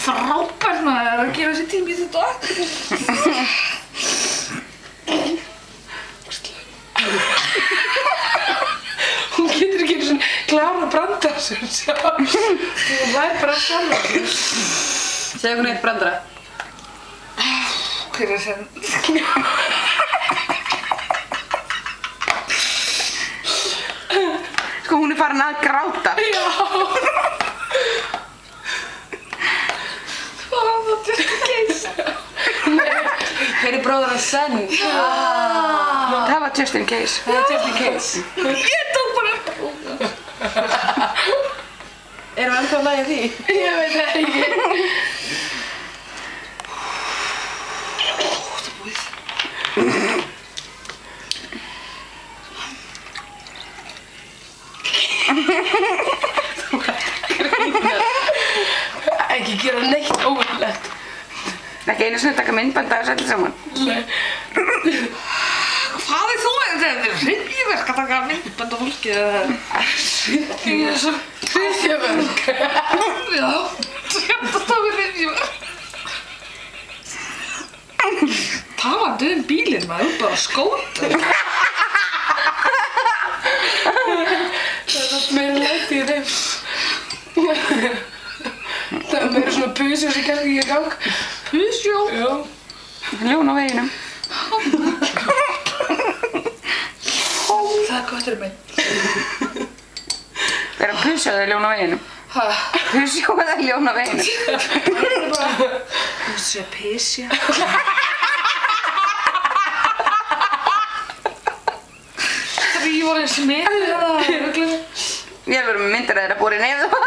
Frábært maður að gefa sér tíma í þetta. Hún getur ekki einu svona klára brandara sem sjálf. Hún væri bara sjálf. Segðu hún eitt brandara. Hver sem? Sko hún farin að gráta. Já. Hvað var það Just in Case? Hver bróður hans Sen? Það var Just in Case. Það var Just in Case. Ég tók bara. Erum við ennþá að lægja því? Ég veit það ekki. Ekki gera neitt óverulegt. Ekki einu sinni taka myndband af þessu öllu saman. Nei. Hvað er þú? Þetta er hryðjuverk að taka myndband af fólki eða... Ég er svo hryðjuverk. Já, þetta er hryðjuverk. Talandi bílinn maður, bara skóta. Það er meira læti í þeim. Það er meira svona pusjó sem kannski ekki í gang. Pusjó? Já. Ljón á veginum. Það er gott fyrir mig. Er það pusjó eða ljón á veginum? Hæ? Pusjó eða ljón á veginum? Það er bara... Pusjó, pisjó. Þrívorinn smit eða... Ég er verið með myndir að þeirra búið í nefðu.